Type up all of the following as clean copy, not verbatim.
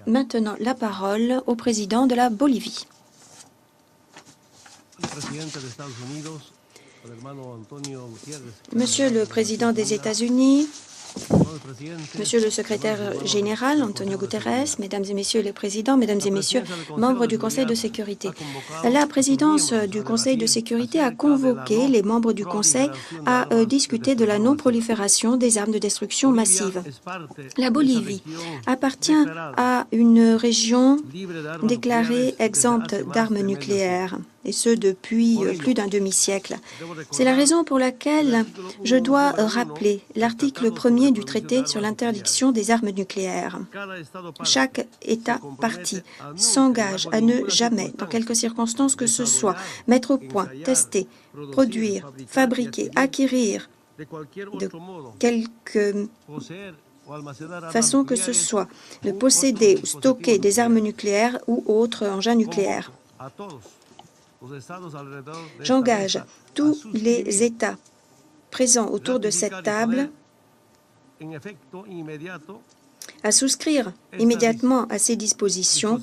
Maintenant la parole au président de la Bolivie. Monsieur le Président des États-Unis, Monsieur le Secrétaire général Antonio Guterres, Mesdames et Messieurs les Présidents, Mesdames et Messieurs, membres du Conseil de sécurité. La présidence du Conseil de sécurité a convoqué les membres du Conseil à discuter de la non-prolifération des armes de destruction massive. La Bolivie appartient à une région déclarée exempte d'armes nucléaires, et ce depuis plus d'un demi-siècle. C'est la raison pour laquelle je dois rappeler l'article 1er du traité sur l'interdiction des armes nucléaires. Chaque État partie s'engage à ne jamais, dans quelque circonstance que ce soit, mettre au point, tester, produire, fabriquer, acquérir de quelque façon que ce soit, de posséder ou stocker des armes nucléaires ou autres engins nucléaires. J'engage tous les États présents autour de cette table à souscrire immédiatement à ces dispositions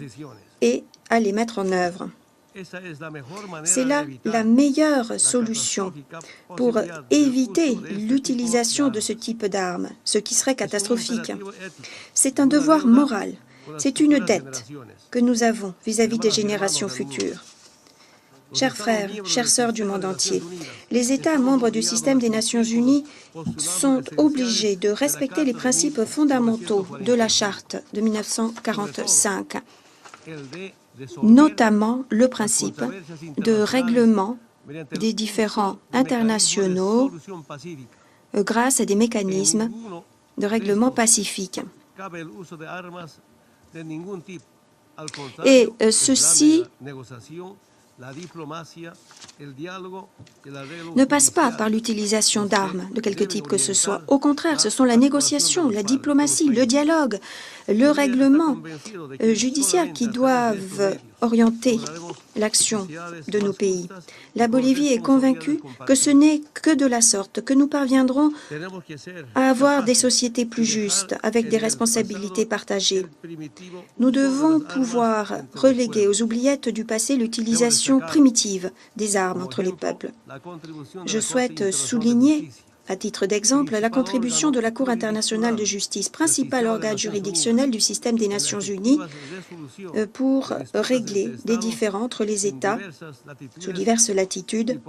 et à les mettre en œuvre. C'est là la meilleure solution pour éviter l'utilisation de ce type d'armes, ce qui serait catastrophique. C'est un devoir moral, c'est une dette que nous avons vis-à-vis des générations futures. Chers frères, chères sœurs du monde entier, les États membres du système des Nations Unies sont obligés de respecter les principes fondamentaux de la Charte de 1945, notamment le principe de règlement des différends internationaux grâce à des mécanismes de règlement pacifique. Et ceci ne passe pas par l'utilisation d'armes de quelque type que ce soit. Au contraire, ce sont la négociation, la diplomatie, le dialogue, le règlement judiciaire qui doivent orienter l'action de nos pays. La Bolivie est convaincue que ce n'est que de la sorte que nous parviendrons à avoir des sociétés plus justes, avec des responsabilités partagées. Nous devons pouvoir reléguer aux oubliettes du passé l'utilisation primitive des armes entre les peuples. Je souhaite souligner, à titre d'exemple, la contribution de la Cour internationale de justice, principal organe juridictionnel du système des Nations Unies, pour régler des différends entre les États sous diverses latitudes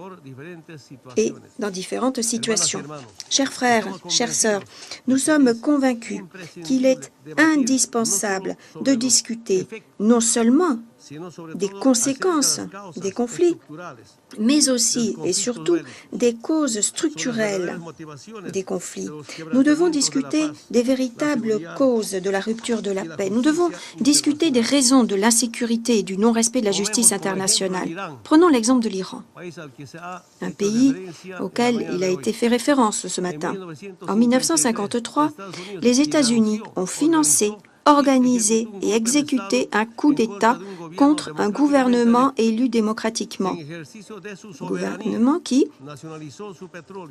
et dans différentes situations. Chers frères, chères sœurs, nous sommes convaincus qu'il est indispensable de discuter non seulement des conséquences des conflits, mais aussi et surtout des causes structurelles des conflits. Nous devons discuter des véritables causes de la rupture de la paix. Nous devons discuter des raisons de l'insécurité et du non-respect de la justice internationale. Prenons l'exemple de l'Iran, un pays auquel il a été fait référence ce matin. En 1953, les États-Unis ont financé, organisé et exécuté un coup d'État contre un gouvernement élu démocratiquement. Gouvernement qui,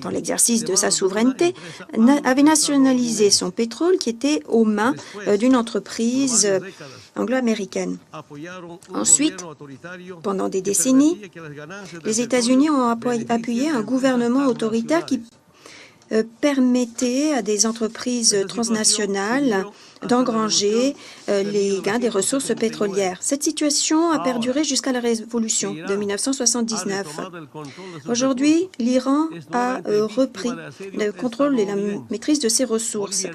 dans l'exercice de sa souveraineté, avait nationalisé son pétrole qui était aux mains d'une entreprise anglo-américaine. Ensuite, pendant des décennies, les États-Unis ont appuyé un gouvernement autoritaire qui permettait à des entreprises transnationales d'engranger les gains des ressources pétrolières. Cette situation a perduré jusqu'à la révolution de 1979. Aujourd'hui, l'Iran a repris le contrôle et la maîtrise de ses ressources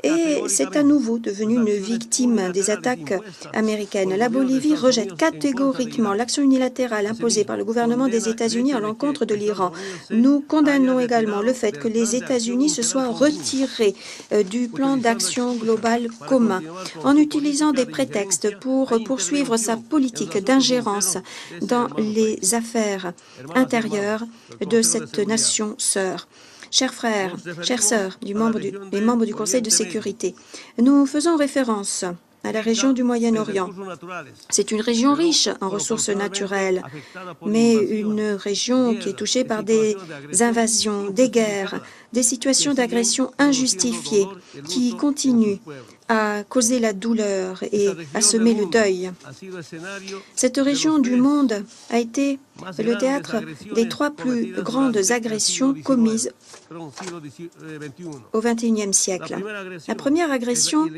et c'est à nouveau devenu une victime des attaques américaines. La Bolivie rejette catégoriquement l'action unilatérale imposée par le gouvernement des États-Unis à l'encontre de l'Iran. Nous condamnons également le fait que les États-Unis se soient retirés du plan d'action global commun, en utilisant des prétextes pour poursuivre sa politique d'ingérence dans les affaires intérieures de cette nation sœur. Chers frères, chères sœurs, les membres du Conseil de sécurité, nous faisons référence à la région du Moyen-Orient. C'est une région riche en ressources naturelles, mais une région qui est touchée par des invasions, des guerres, des situations d'agression injustifiées qui continuent à causer la douleur et à semer le deuil. Cette région du monde a été le théâtre des 3 plus grandes agressions commises au XXIe siècle. La première agression,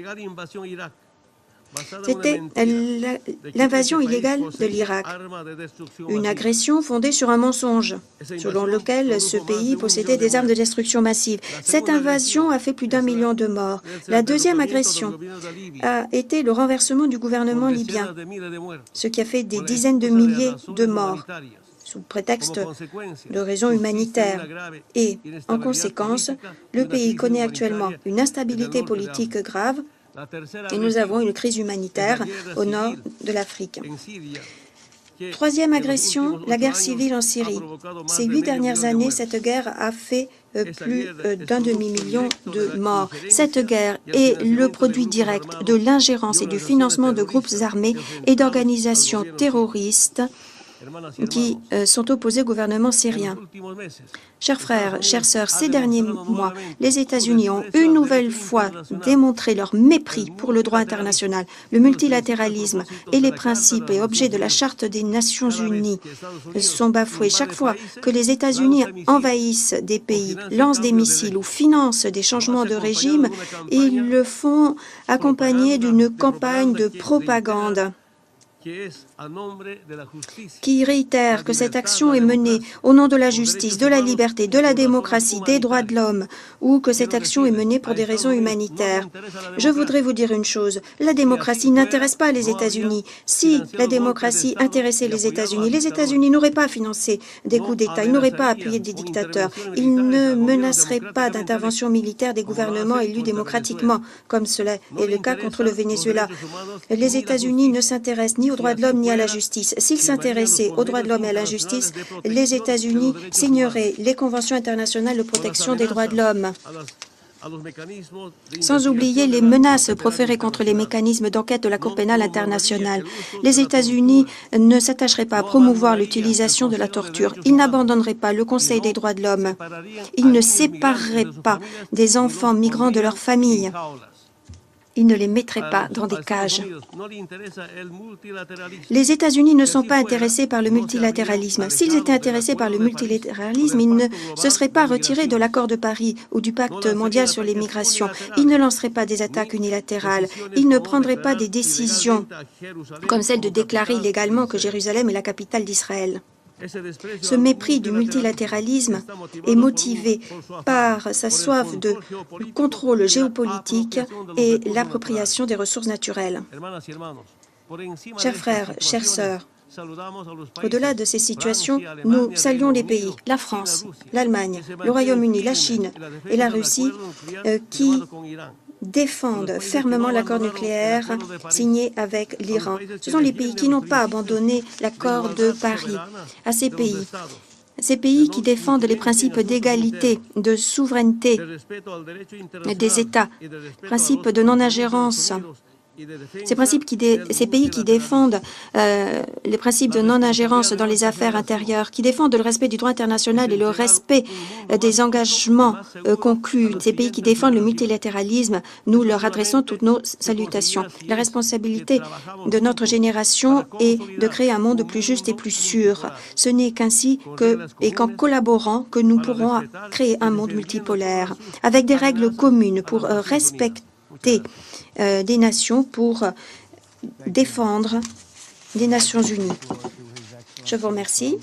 c'était l'invasion illégale de l'Irak, une agression fondée sur un mensonge, selon lequel ce pays possédait des armes de destruction massive. Cette invasion a fait plus d'1 million de morts. La deuxième agression a été le renversement du gouvernement libyen, ce qui a fait des dizaines de milliers de morts, sous prétexte de raisons humanitaires. Et, en conséquence, le pays connaît actuellement une instabilité politique grave et nous avons une crise humanitaire au nord de l'Afrique. Troisième agression, la guerre civile en Syrie. Ces 8 dernières années, cette guerre a fait plus d'1 demi-million de morts. Cette guerre est le produit direct de l'ingérence et du financement de groupes armés et d'organisations terroristes qui sont opposés au gouvernement syrien. Chers frères, chères sœurs, ces derniers mois, les États-Unis ont une nouvelle fois démontré leur mépris pour le droit international, le multilatéralisme et les principes et objets de la Charte des Nations Unies sont bafoués. Chaque fois que les États-Unis envahissent des pays, lancent des missiles ou financent des changements de régime, ils le font accompagné d'une campagne de propagande qui réitère que cette action est menée au nom de la justice, de la liberté, de la démocratie, des droits de l'homme, ou que cette action est menée pour des raisons humanitaires. Je voudrais vous dire une chose, la démocratie n'intéresse pas les États-Unis. Si la démocratie intéressait les États-Unis n'auraient pas financé des coups d'État, ils n'auraient pas appuyé des dictateurs, ils ne menaceraient pas d'intervention militaire des gouvernements élus démocratiquement, comme cela est le cas contre le Venezuela. Les États-Unis ne s'intéressent ni aux droits de l'homme ni à la justice. S'ils s'intéressaient aux droits de l'homme et à la justice, les États-Unis signeraient les conventions internationales de protection des droits de l'homme. Sans oublier les menaces proférées contre les mécanismes d'enquête de la Cour pénale internationale. Les États-Unis ne s'attacheraient pas à promouvoir l'utilisation de la torture. Ils n'abandonneraient pas le Conseil des droits de l'homme. Ils ne sépareraient pas des enfants migrants de leurs familles. Ils ne les mettraient pas dans des cages. Les États-Unis ne sont pas intéressés par le multilatéralisme. S'ils étaient intéressés par le multilatéralisme, ils ne se seraient pas retirés de l'accord de Paris ou du pacte mondial sur les migrations. Ils ne lanceraient pas des attaques unilatérales. Ils ne prendraient pas des décisions comme celle de déclarer illégalement que Jérusalem est la capitale d'Israël. Ce mépris du multilatéralisme est motivé par sa soif de contrôle géopolitique et l'appropriation des ressources naturelles. Chers frères, chères sœurs, au-delà de ces situations, nous saluons les pays, la France, l'Allemagne, le Royaume-Uni, la Chine et la Russie qui défendent fermement l'accord nucléaire signé avec l'Iran. Ce sont les pays qui n'ont pas abandonné l'accord de Paris. À ces pays qui défendent les principes d'égalité, de souveraineté des États, principes de non-ingérence, ces pays qui défendent les principes de non-ingérence dans les affaires intérieures, qui défendent le respect du droit international et le respect des engagements conclus, ces pays qui défendent le multilatéralisme, nous leur adressons toutes nos salutations. La responsabilité de notre génération est de créer un monde plus juste et plus sûr. Ce n'est qu'ainsi et qu'en collaborant que nous pourrons créer un monde multipolaire, avec des règles communes pour respecter des nations, pour défendre des Nations Unies. Je vous remercie.